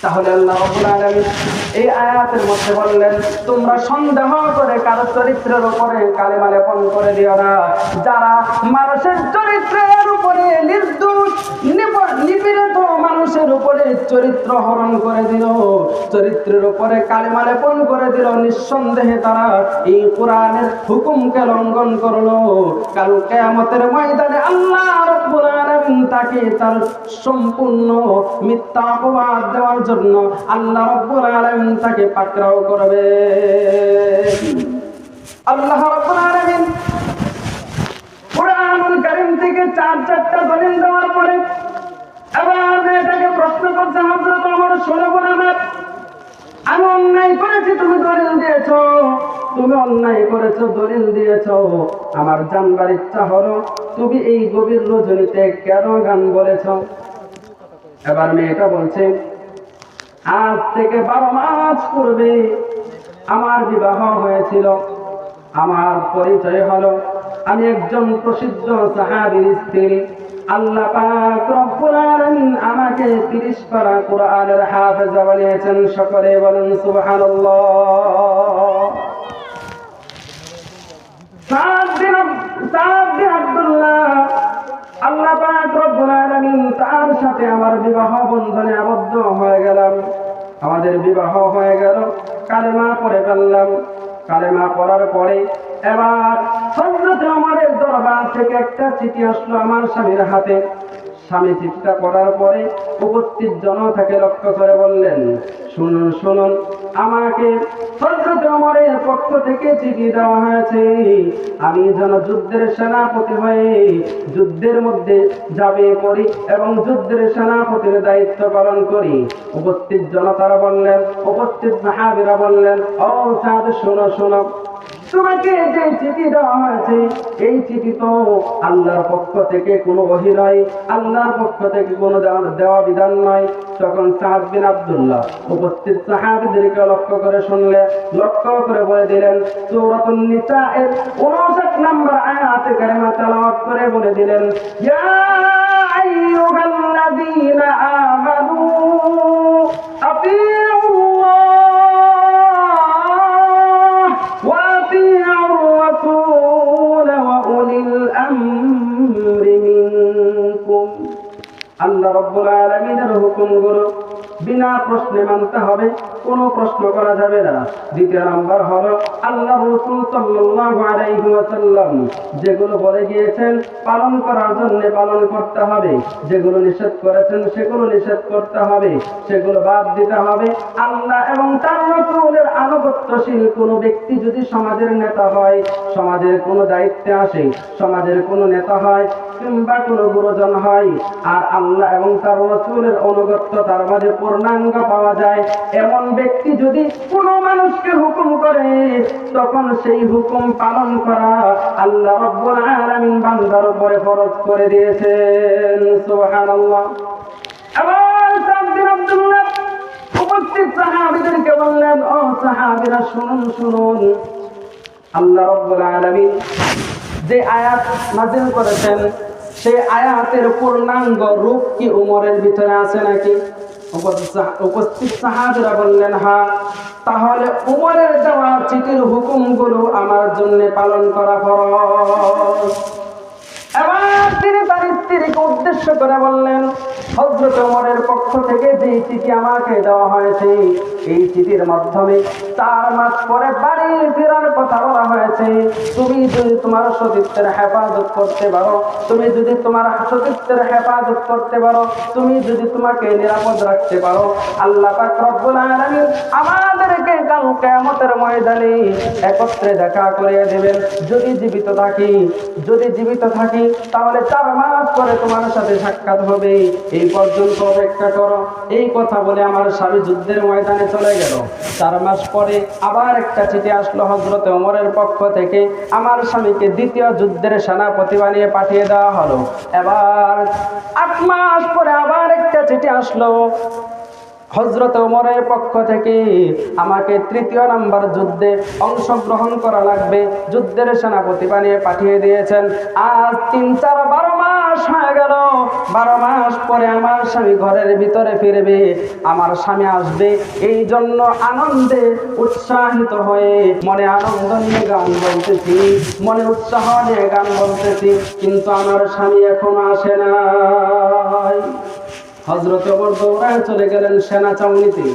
তাহলে আল্লাহ রাব্বুল আলামিন এই আয়াতের মধ্যে বললেন, তোমরা সন্দেহ করে কারো চরিত্রের উপরে কালেমা লেপন করে দিও না। যারা মানুষের চরিত্রের উপরে নির্দোষ নিপীড়িত মানুষের উপরে চরিত্র হরণ করে দিল, চরিত্রের উপরে কালেমা লেপন করে দিল, নিঃসন্দেহে তারা এই কোরআনের হুকুমকে লঙ্ঘন করলো। কাল কিয়ামতের ময়দানে আল্লাহ রাব্বুল আলামিন তাকে তার সম্পূর্ণ মিথ্যা অপবাদ দেওয়ার জন্য আল্লাহ রাব্বুল আলামিন তাকে পাকড়াও করবে। আল্লাহ রাব্বুল আলামিন কোরআনুল কারীম থেকে 4টা দলিল দেওয়ার পরে এবার মেয়েটাকে প্রশ্ন করতে হযরত ওমর, শোনো আমার, আমি অন্যায় করেছি, তুমি দলিল দিয়েছো, তুমি অন্যায় করেছো, দলিল দিয়েছো, আমার জানবার ইচ্ছা হলো তুমি এই গভীর রজনীতে কেন গান বলেছো? এবার মেয়েটা বলছে, আজ থেকে 12 মাস পূর্বে আমার বিবাহ হয়েছিল। আমার পরিচয় হলো আমি একজন প্রসিদ্ধ সাহাবীর স্ত্রী। আল্লাহ পাক রব্বুল আলামিন আমাকে 30 পারা কোরআনের হাফেজা বানিয়েছেন। সকলে বলেন সুবহানাল্লাহ। সাদ বিন আব্দুল্লাহ, আল্লাহ পাক রব্বুল আলামিন তার সাথে আমার বিবাহ বন্ধনে আবদ্ধ হয়ে গেলাম। আমাদের বিবাহ হয়ে গেল, কালেমা পড়ে ফেললাম। কালেমা পড়ার পরে এবার হযরত ওমরের দরবার থেকে একটা চিঠি আসলো আমার স্বামীর হাতে। স্বামী চিঠিটা পড়ার পরে উপস্থিত জনতাকে লক্ষ্য করে বললেন, শুনুন শুনুন, আমাকে হযরত ওমরের পক্ষ থেকে চিঠি দেওয়া হয়েছে। আমি যেন যুদ্ধের সেনাপতি হয়ে যুদ্ধের মধ্যে যাবে করি এবং যুদ্ধের সেনাপতির দায়িত্ব পালন করি। উপস্থিত জনতারা বললেন, উপস্থিত সাহাবীরা বললেন, ও সাদ, শোনো শোনো, তোমাকে যে চিঠি দেওয়া হয়েছে এই চিঠি তো আল্লাহর পক্ষ থেকে কোনো ওহী নয়, আল্লাহর পক্ষ থেকে কোনো দেওয়া বিধান নয়। তখন সাদ বিন আব্দুল্লাহ উপস্থিত সাহাবীদেরকে লক্ষ্য করে শুনলে, লক্ষ্য করে বলে দিলেন, সূরাতুন নিসা এর 59 নম্বর আয়াতে কারিমা তেলাওয়াত করে বলে দিলেন, ইয়া আইয়ুহাল্লাযীনা আমানু আতিউল্লাহ আল্লাহ রাব্বুল আলামিনের হুকুমগুলো বিনা প্রশ্নে মানতে হবে, কোনো প্রশ্ন করা যাবে না। দ্বিতীয় নাম্বার হলো আল্লাহ রাসূল সাল্লাল্লাহু আলাইহি ওয়াসাল্লাম যেগুলো বলে গিয়েছেন পালন করার জন্য পালন করতে হবে, যেগুলো নিষেধ করেছেন সেগুলো নিষেধ করতে হবে, সেগুলো বাদ দিতে হবে। আল্লাহ এবং তার রাসূলের আনুগত্যশীল কোনো ব্যক্তি যদি সমাজের নেতা হয়, সমাজের কোনো দায়িত্বে আসে, সমাজের কোনো নেতা হয় কিংবা কোনো গুরুজন হয়, আর আল্লাহ এবং তার রাসূলের অনুগত্য তার মাঝে পূর্ণাঙ্গ পাওয়া যায়, এমন ব্যক্তি যদি কোনো মানুষকে হুকুম করে, তখন সেই হুকুম পালন করা আল্লাহ রাব্বুল আলামিন বান্দার উপরে ফরজ করে দিয়েছেন। সুবহানাল্লাহ। আবার সাদ বিন আব্দুল্লাহ উপস্থিত সাহাবীদেরকে বললেন, ও সাহাবীরা শুনুন শুনুন, আল্লাহ রাব্বুল আলামিন যে আয়াত নাযিল করেছেন সেই আয়াতের পূর্ণাঙ্গ রূপ কি উমরের ভিতরে আছে নাকি? উপস্থিত সাহাবীরা বললেন, হ্যাঁ। তাহলে উমরের দেওয়া চিঠির হুকুমগুলো আমার জন্য পালন করা ফরজ। এবার তিনি তার স্ত্রীকে উদ্দেশ্য করে বললেন, হযরত ওমরের পক্ষ থেকে যে চিঠি আমাকে দেওয়া হয়েছে এই চিঠির মাধ্যমে 4 মাস পরে বাড়ি ফেরার কথা বলা হয়েছে। তুমি যদি তোমার সতীত্বের হেফাজত করতে পারো, তুমি যদি তোমার সতীত্বের হেফাজত করতে পারো, তুমি যদি তোমাকে নিরাপদ রাখতে পারো, আল্লাহ পাক রব্বুল আলামিন আমাদেরকে কাল কিয়ামতের ময়দানে একত্রে দেখা করিয়ে দেবেন। যদি জীবিত থাকি তাহলে 4 মাস পরে তোমার সাথে সাক্ষাৎ হবে, এই পর্যন্ত অপেক্ষা করো। এই কথা বলে আমার স্বামী যুদ্ধের ময়দানে চলে গেল। 4 মাস পরে আবার একটা চিঠি আসলো হযরত ওমরের পক্ষ থেকে, আমার স্বামীকে দ্বিতীয় যুদ্ধের সেনাপতি বানিয়ে পাঠিয়ে দেওয়া হলো। এবার 8 মাস পরে আবার একটা চিঠি আসলো হযরত ওমরের পক্ষ থেকে, আমাকে 3য় নাম্বার যুদ্ধে অংশগ্রহণ করা লাগবে, যুদ্ধের সেনাপতি বানিয়ে পাঠিয়ে দিয়েছেন। আজ 3, 4, 12 মাস হয়ে গেল। 12 মাস পরে আমার স্বামী ঘরের ভিতরে ফিরবে, আমার স্বামী আসবে, এই জন্য আনন্দে উৎসাহিত হয়ে মনে আনন্দ নিয়ে গান বলতেছি, মনে উৎসাহ নিয়ে গান বলতেছি, কিন্তু আমার স্বামী এখনো আসে নাই। হযরত ওমর দৌড়ায় চলে গেলেন সেনা চাউনিতে।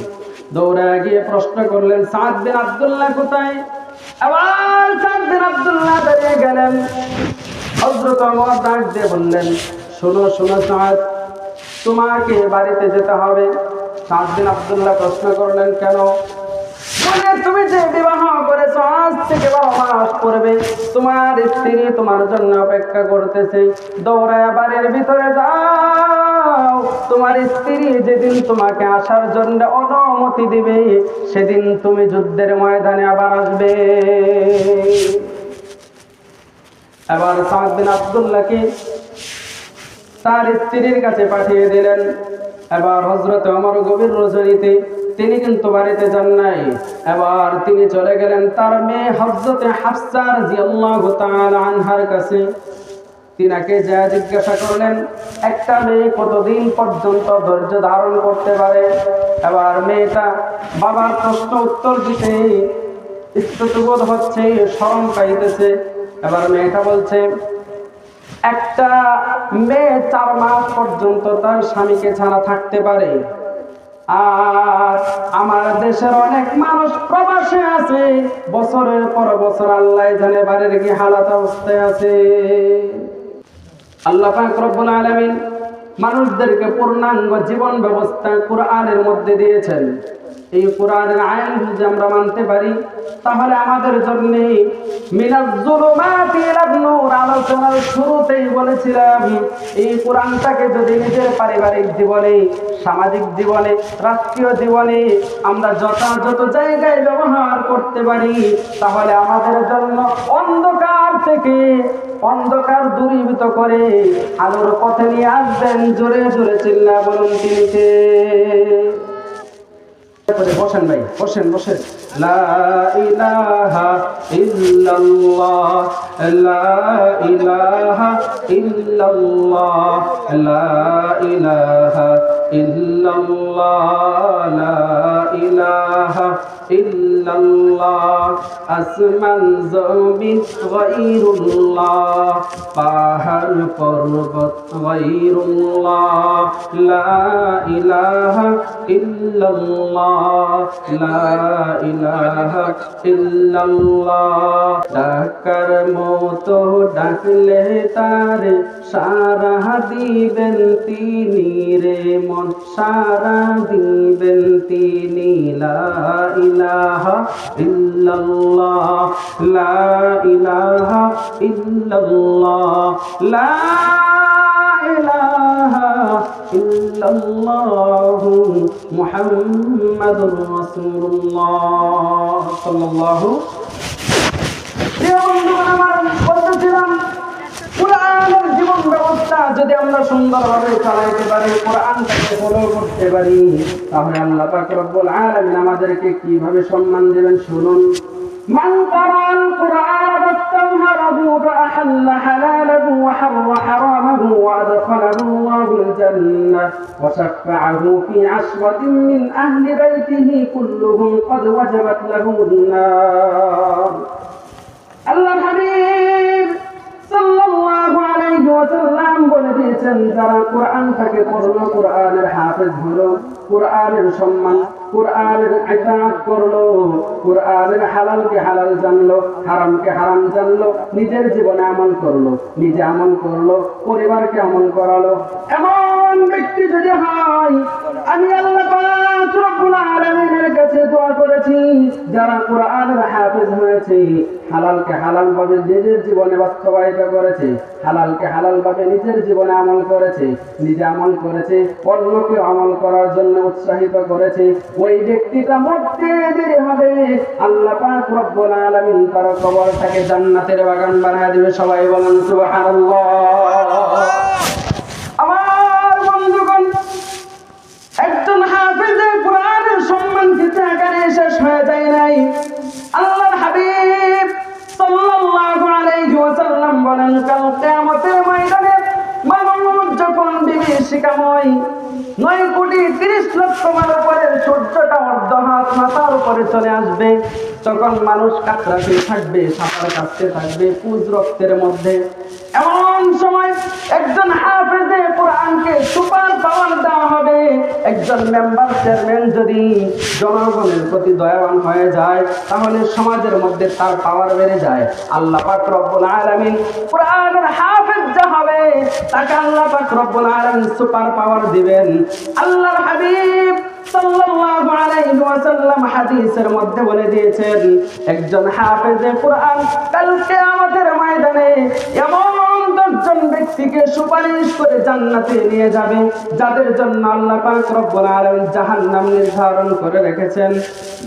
দৌড়ায় গিয়ে প্রশ্ন করলেন, সাদ বিন আব্দুল্লাহ কোথায়? আবার সাদ বিন আব্দুল্লাহ দাঁড়িয়ে গেলেন। হযরত ওমর ডাক দিয়ে বললেন, শোনো শোনো সাদ, তোমাকে বাড়িতে যেতে হবে। সাদ বিন আব্দুল্লাহ প্রশ্ন করলেন, কেন? বলে, তুমি যে বিবাহ করেছো আজ থেকে 12 মাস পূর্বে তোমার স্ত্রী তোমার জন্য অপেক্ষা করতেছে। দৌড়ায় বাড়ির ভিতরে যাও, দাও, তোমার স্ত্রী যেদিন তোমাকে আসার জন্য অনুমতি দিবে সেদিন তুমি যুদ্ধের ময়দানে আবার আসবে। এবার সাদ বিন আব্দুল্লাহকে তার স্ত্রীর কাছে পাঠিয়ে দিলেন। এবার হযরত ওমর গভীর রজনীতে তিনি কিন্তু বাড়িতে যান নাই, এবার তিনি চলে গেলেন তার মেয়ে হযরতে হাফসা রাদিয়াল্লাহু তাআলা আনহার কাছে। তিনাকে যা জিজ্ঞাসা করলেন, একটা মেয়ে কতদিন পর্যন্ত ধৈর্য ধারণ করতে পারে? এবার মেয়েটা বাবার প্রশ্ন উত্তর দিতে স্তুতিবোধ হচ্ছে, শরম পাইতেছে। এবার মেয়েটা বলছে, একটা মেয়ে 4 মাস পর্যন্ত তার স্বামীকে ছাড়া থাকতে পারে, আর আমার দেশের অনেক মানুষ প্রবাসে আছে, বছরের পর বছর আল্লাহ জানে বাড়ির কি হালাত অবস্থায় আছে। আল্লাহ পাক রব্বুল আলামিন মানুষদেরকে পূর্ণাঙ্গ জীবন ব্যবস্থা কোরআনের মধ্যে দিয়েছেন। এই কোরআনের আইন যদি আমরা মানতে পারি তাহলে আমাদের জন্য মিনাজ যুলুমাতি ইলান নূর আলোচনার শুরুতেই বলেছিলাম, এই কোরআনটাকে যদি নিজের পারিবারিক জীবনে, সামাজিক জীবনে, রাষ্ট্রীয় জীবনে আমরা যথাযথ জায়গায় ব্যবহার করতে পারি তাহলে আমাদের জন্য অন্ধকার থেকে অন্ধকার দূরীভূত করে আলোর পথে নিয়ে আসবেন। জোরে জোরে চিল্লায়ে বলুন তিনি কে? বসেন ভাই, বসেন বসেন। লা ইলাহা ইল্লাল্লাহ, লা ইলাহা ইল্লাল্লাহ, লা ইলাহা ইল্লাল্লাহ, লা ইলাহা ইল্লাল্লাহ। আসমান জমিন গায়রুল্লাহ, পাহাড় পর্বত গায়রুল্লাহ, লা ইলাহা ইল্লাল্লাহ, লা ইলাহা ইল্লাল্লাহ। ডাকার মতো ডাকলে তারে সারা দিবেন তিনি রে মন, সারা দিবেন তিনি। লা ইলাহা ইল্লাল্লাহ, লা ইলাহা ইল্লাল্লাহ, লা ইলাহা ইল্লাল্লাহ মুহাম্মাদুর রাসূলুল্লাহ সাল্লাল্লাহু। প্রিয় বন্ধুগণ, আমার বলতেছিলাম কোরআনের জীবন ব্যবস্থা যদি আমরা সুন্দরভাবে চালাইতে পারি, কোরআনটাকে ফলো করতে পারি, তাহলে আল্লাহ পাক রব্বুল আলামিন আমাদেরকে কিভাবে সম্মান দেবেন শুনুন। মান ক্বারাআল কুরআন ফাস্তাযহারাহু ফাআহাল্লা হালালাহু ওয়া হাররামা হারামাহু ওয়া আদখালাহু আল্লাহুল জান্নাহ ওয়া শাফা'আহু ফি 'ashraতিন মিন আহলি বাইতিহি কুল্লুহুম ক্বাদ ওয়াজাবাত লাহুন নার। আল্লাহর হাবিব সাল্লাল্লাহু আলাইহি ওয়াসাল্লাম বলে দিয়েছেন, যারা কোরআনটাকে পড়লো, কোরআনের হাফেজ হলো, কোরআনের সম্মান, কোরআনের ইতাআত করলো, কোরআনের হালালকে হালাল জানলো, হারামকে হারাম জানলো, নিজের জীবনে আমল করলো, নিজে আমল করলো, পরিবারকে আমল করালো, এমন ব্যক্তি যদি হয়, আমি আল্লাহ পাক রব্বুল আলামিনের কাছে দোয়া করেছি, যারা কোরআনের হাফেজ হয়েছে, হালালকে হালাল ভাবে নিজের জীবনে বাস্তবায়িত করেছে, হালালকে হালাল ভাবে নিজের জীবনে আমল করেছে, নিজে আমল করেছে, অন্যকে আমল করার জন্য উৎসাহিত করেছে, ওই ব্যক্তিটা মরতে দেরি হবে, আল্লাহ পাক রব্বুল আলামিন তার কবরটাকে জান্নাতের বাগান বানায় দিবে। সবাই বলেন সুবহানাল্লাহ। আমার বন্ধুগণ, একজন হাফেজে কোরআনের সম্মান কিছু আকারে শেষ হয়ে যায় নাই। আল্লাহর হাবিব সাল্লাল্লাহু আলাইহি ওয়াসাল্লাম বলেন, কাল কিয়ামতের ময়দানে মানুষ যখন বিভীষিকাময় 9,30,00,000 উপরে সূর্যটা অর্ধ হাত মাথার উপরে চলে আসবে, তখন মানুষ কাতরাতে থাকবে, সাঁতার কাটতে থাকবে পুজ রক্তের মধ্যে। এমন সময় একজন হাফেজে কোরআনকে সুপার পাওয়ার দেওয়া হবে। একজন মেম্বার চেয়ারম্যান যদি জনগণের প্রতি দয়াবান হয়ে যায় তাহলে সমাজের মধ্যে তার পাওয়ার বেড়ে যায়। আল্লাহ পাক রব্বুল আলামিন কোরআনের হাফেজ যা হবে তাকে আল্লাহ পাক রব্বুল আলামিন সুপার পাওয়ার দিবেন। আল্লাহর হাবিব সাল্লাল্লাহু আলাইহি ওয়াসাল্লাম হাদিসের মধ্যে বলে দিয়েছেন, একজন হাফেজে কোরআন কাল কিয়ামতের ময়দানে এমন 10 জন ব্যক্তিকে সুপারিশ করে জান্নাতে নিয়ে যাবে, যাদের জন্য আল্লাহ পাক রব্বুল আলামিন জাহান্নাম নির্ধারণ করে রেখেছেন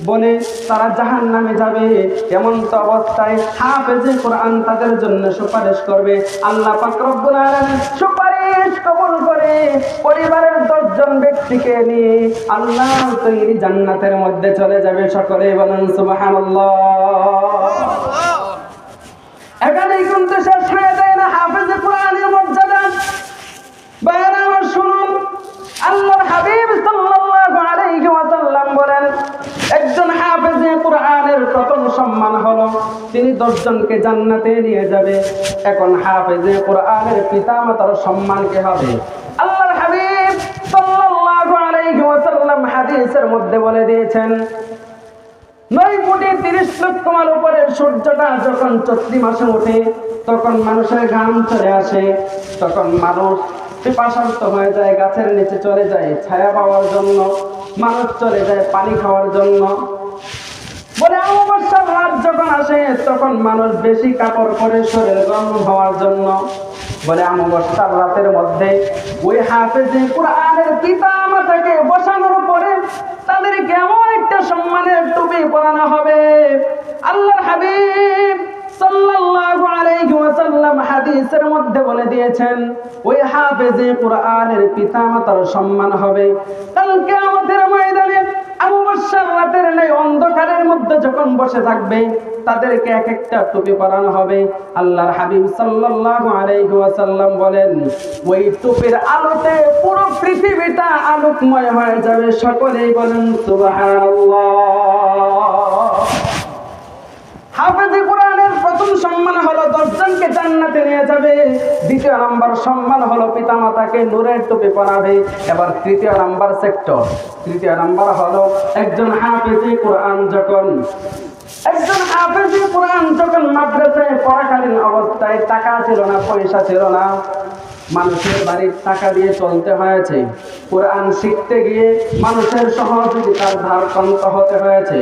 বলে তারা জাহান্নামে যাবে। এমন তো অবস্থায় হাফেজে কোরআন তাদের জন্য সুপারিশ করবে। আল্লাহ পাক রব্বুল আলামিন সুপারিশ কবুল করে পরিবারের 10 জন ব্যক্তিকে নিয়ে আল্লাহ তৈরি জান্নাতের মধ্যে চলে যাবে। সকলে বলেন সুবহানাল্লাহ। এখানেই কিন্তু শেষ হয়ে যায় না হাফেজে কোরআনের মর্যাদা। বাইরে আমার শুনুন, আল্লাহর হাবিব সাল্লাল্লাহু আলাইহি ওয়াসাল্লাম বলেন, একজন হাফেজে কোরআনের প্রথম সম্মান হলো তিনি 10 জনকে জান্নাতে নিয়ে যাবে। এখন হাফেজে কোরআনের পিতামাতার সম্মান কি হবে? আল্লাহর হাবিব সাল্লাল্লাহু আলাইহি ওয়াসাল্লাম হাদিসের মধ্যে বলে দিয়েছেন, 9,30,00,000 মাইল উপরে সূর্যটা যখন চৈত্র মাসে ওঠে তখন মানুষের ঘাম চলে আসে, তখন মানুষ পিপাসার্ত হয়ে যায়, গাছের নিচে চলে যায় ছায়া পাওয়ার জন্য, মানুষ চলে যায় পানি খাওয়ার জন্য। বলে অমাবস্যার রাত যখন আসে তখন মানুষ বেশি কাপড় পরে শরীর গরম হওয়ার জন্য। বলে অমাবস্যার রাতের মধ্যে ওই হাফেজে কোরআনের পিতামাতাকে বসানোর পরে তাদেরকে এমন একটা সম্মানের টুপি পরানো হবে। আল্লাহর হাবিব সাল্লাল্লাহু আলাইহি ওয়াসাল্লাম হাদিসের মধ্যে বলে দিয়েছেন, ওই হাফেজে কোরআনের পিতামাতার সম্মান হবে কাল কিয়ামতের ময়দানে। অমাবস্যার রাতের নেই অন্ধকারের মধ্যে যখন বসে থাকবে তাদেরকে এক একটা টুপি পরানো হবে। আল্লাহর হাবিব সাল্লাল্লাহু আলাইহি ওয়াসাল্লাম বলেন, ওই টুপির আলোতে পুরো পৃথিবীটা আলোকময় হয়ে যাবে। সকলেই বলেন সুবহানাল্লাহ। হাফেজে কোরআনের প্রথম সম্মান হলো 10 জনকে জান্নাতে নিয়ে যাবে। দ্বিতীয় নাম্বার সম্মান হলো পিতামাতাকে নূরের টুপি পরাবে। এবার তৃতীয় নাম্বার সেক্টর, তৃতীয় নাম্বার হলো একজন হাফেজে কোরআন যখন মাদ্রাসায় পড়াকালীন অবস্থায় টাকা ছিল না, পয়সা ছিল না, মানুষের বাড়ির টাকা দিয়ে চলতে হয়েছে, কোরআন শিখতে গিয়ে মানুষের সহযোগিতার ধারকন্ত হতে হয়েছে।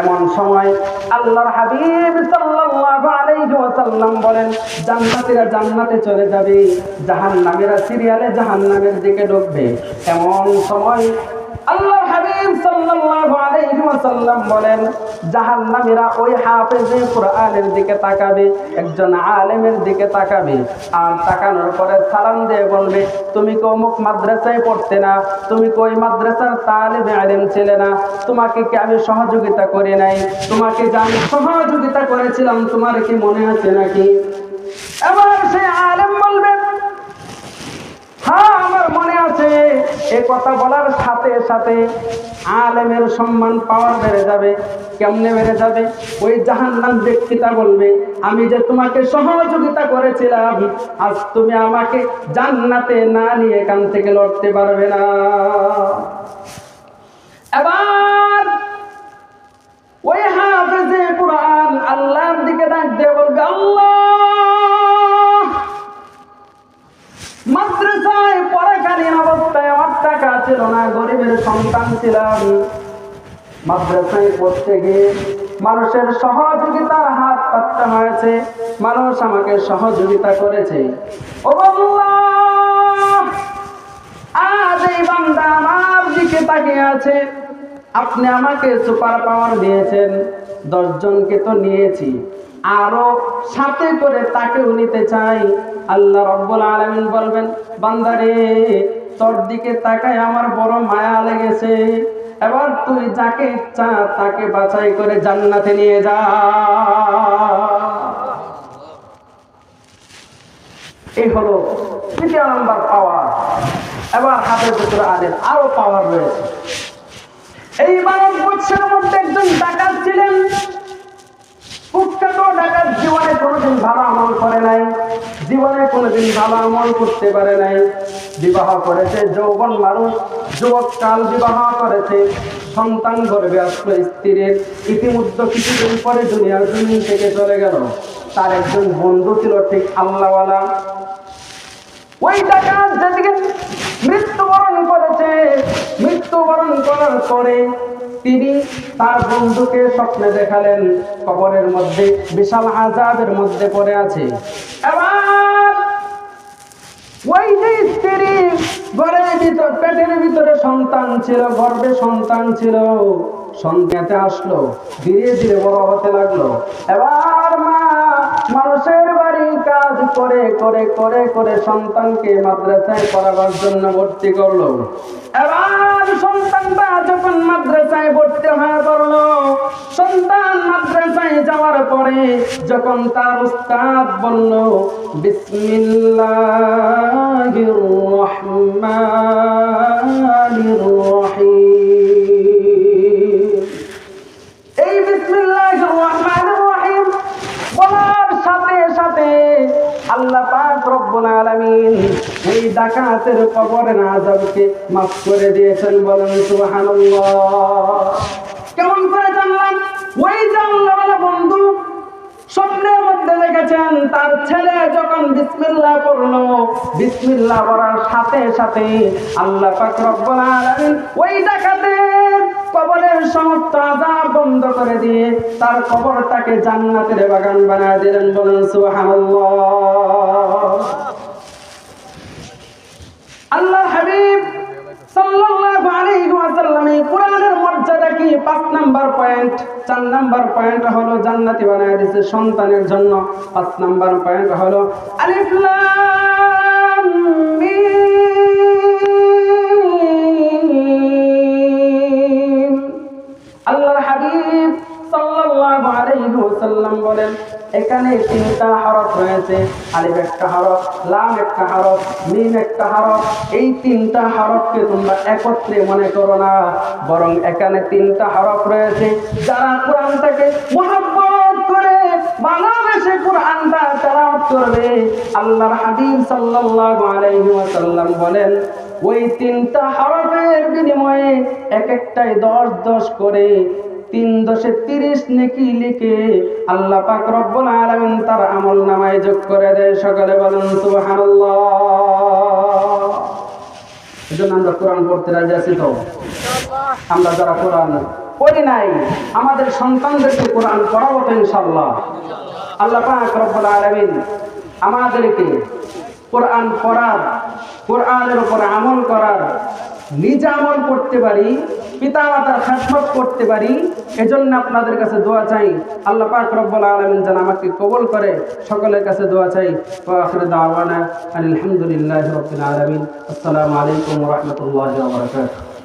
এমন সময় আল্লাহর হাবিব সাল্লাল্লাহু আলাইহি ওয়াসাল্লাম বলেন, জান্নাতীরা জান্নাতে চলে যাবে, জাহান্নামীরা সিরিয়ালে জাহান্নামের দিকে ঢুকবে। এমন সময় আল্লাহর হাবিব সাল্লাল্লাহু আলাইহি ওয়াসাল্লাম বলেন, জাহান্নামীরা ওই হাফেজে কোরআনের দিকে তাকাবে, একজন আলেমের দিকে তাকাবে, আর তাকানোর পরে সালাম দিয়ে বলবে, তুমি কি অমুক মাদ্রাসায় পড়তে না? তুমি কি ওই মাদ্রাসার তালিবে আলেম ছিলে না? তোমাকে কি আমি সহযোগিতা করি নাই? তোমাকে যে আমি সহযোগিতা করেছিলাম তোমার কি মনে আছে নাকি? এবার সেই আলেম বলবে, হ্যাঁ আমার মনে আছে। এ কথা বলার সাথে সাথে আলেমের সম্মান পাওয়ার বেড়ে যাবে। কেমনে বেড়ে যাবে? ওই জাহান্নাম ব্যক্তিটা বলবে, আমি যে তোমাকে সহযোগিতা করেছিলাম, আজ তুমি আমাকে জান্নাতে না নিয়ে এখান থেকে লড়তে পারবে না। এবার ওই হাফেজে কোরআন আল্লাহর দিকে ডাক দিয়ে বলবে, আল্লাহ, মাদ্রাসায় পড়াকালীন অবস্থায় আমার টাকা ছিল না, গরিবের সন্তান ছিলাম, মাদ্রাসায় পড়তে গিয়ে মানুষের সহযোগিতার হাত পাততে হয়েছে, মানুষ আমাকে সহযোগিতা করেছে। ও আল্লাহ, আজ এই বান্দা আমার দিকে তাকিয়ে আছে, আপনি আমাকে সুপার পাওয়ার দিয়েছেন, 10 জনকে তো নিয়েছি, আরো সাথে করে তাকেও নিতে চাই। আল্লাহ রাব্বুল আলামিন বলবেন, বান্দারে, তোর দিকে তাকায় আমার বড় মায়া লেগেছে, এবার তুই যাকে ইচ্ছা তাকে বাছাই করে জান্নাতে নিয়ে যা। এই হলো তৃতীয় নাম্বার পাওয়ার। এবার হাফেজে কোরআনের আরো পাওয়ার রয়েছে। এই মানব বৎসের মধ্যে একজন ডাকাত ছিলেন, কুখ্যাত ডাকাত, জীবনে কোনোদিন ভালো আমল করে নাই, জীবনে কোনোদিন ভালো আমল করতে পারে নাই, বিবাহ করেছে, যৌবন মানুষ, যুবককাল বিবাহ করেছে, সন্তান গর্ভে আসলো স্ত্রীর, ইতিমধ্যে কিছুদিন পরে দুনিয়ার জমিন থেকে চলে গেল। তার একজন বন্ধু ছিল ঠিক আল্লাহওয়ালা। ওই ডাকাত যেদিকে মৃত্যুবরণ করেছে, মৃত্যুবরণ করার পরে তিনি তার বন্ধুকে স্বপ্নে দেখালেন কবরের মধ্যে বিশাল আযাবের মধ্যে পড়ে আছে। এবার পেটের ভিতরে সন্তান ছিল, গর্ভে সন্তান ছিল, সন্তানতে আসলো, ধীরে ধীরে বড় হতে লাগলো। এবার মা মানুষের বাড়ি কাজ করে করে করে করে সন্তানকে মাদ্রাসায় পড়াবার জন্য ভর্তি করলো। এবার সন্তানটা যখন মাদ্রাসায় ভর্তি হয়ে পড়লো, সন্তান মাদ্রাসায় যাওয়ার পরে যখন তার উস্তাদ বলল বিসমিল্লাহির রহমানির রহিম, এই বিসমিল্লাহির রহমানির রহিম বলার সাথে সাথে আল্লাহ পাক রব্বুল আলামিন এই ডাকাতের কবরের আযাবকে মাফ করে দিয়েছেন। বলেন সুবহানাল্লাহ। কেমন করে জানলাম? ওই যে আল্লাহওয়ালা বন্ধু স্বপ্নের মধ্যে দেখেছেন তার ছেলে যখন বিসমিল্লাহ পড়লো, বিসমিল্লাহ পড়ার সাথে সাথে আল্লাহ পাক রব্বুল আলামিন ওই ডাকাতের কবরের সমস্ত আযাব বন্ধ করে দিয়ে তার কবরটাকে জান্নাতের বাগান বানায় দিলেন। বলেন সুবহানাল্লাহ। আল্লাহ হাবিব সাল্লাল্লাহু আলাইহি ওয়াসাল্লাম এই কোরআনের মর্যাদা কি? 5 নাম্বার পয়েন্ট। 4 নাম্বার পয়েন্ট হলো জান্নাতি বানায় দিয়েছে সন্তানের জন্য। 5 নাম্বার পয়েন্ট হলো আলিফ লাম মিম। আল্লাহর হাবিব সাল্লাল্লাহু আলাইহি ওয়াসাল্লাম বলেন এখানে 3টা হরফ রয়েছে, আলিফ একটা হরফ, লাম একটা হরফ, মিম একটা হরফ। এই 3টা হরফকে তোমরা একত্রে মনে করো না, বরং এখানে 3টা হরফ রয়েছে। যারা কোরআনটাকে মুহাব্বত করে ভালোবেসে কোরআনটা তেলাওয়াত করবে, আল্লাহর হাবিব সাল্লাল্লাহু আলাইহি ওয়াসাল্লাম বলেন ওই 3টা হরফের বিনিময়ে এক একটাই 10 করে 3 × 30 নেকি লিখে আল্লাহ পাক রব্বুল আলামিন তার আমল নামায় যোগ করে দেয়। সকলে বলেন সুবহানাল্লাহ। এজন্য আমরা কোরআন পড়তে রাজি আছি তো? আমরা যারা কোরআন পড়ি নাই আমাদের সন্তানদেরকে কোরআন পড়াবো তো ইনশাআল্লাহ। আল্লাহ পাক রব্বুল আলামিন আমাদেরকে কোরআন পড়ার, কোরআনের উপর আমল করার, নিজে আমল করতে পারি, পিতা মাতার খেদমত করতে পারি। এজন্য আপনাদের কাছে দোয়া চাই আল্লাহ পাক রব্বুল আলামিন যেন আমাকে কবুল করে। সকলের কাছে দোয়া চাই। ওয়া আখিরু দাওয়ানা আলহামদুলিল্লাহি রাব্বিল আলামিন। আসসালামু আলাইকুম ওয়া রাহমাতুল্লাহি ওয়া বারাকাতুহু।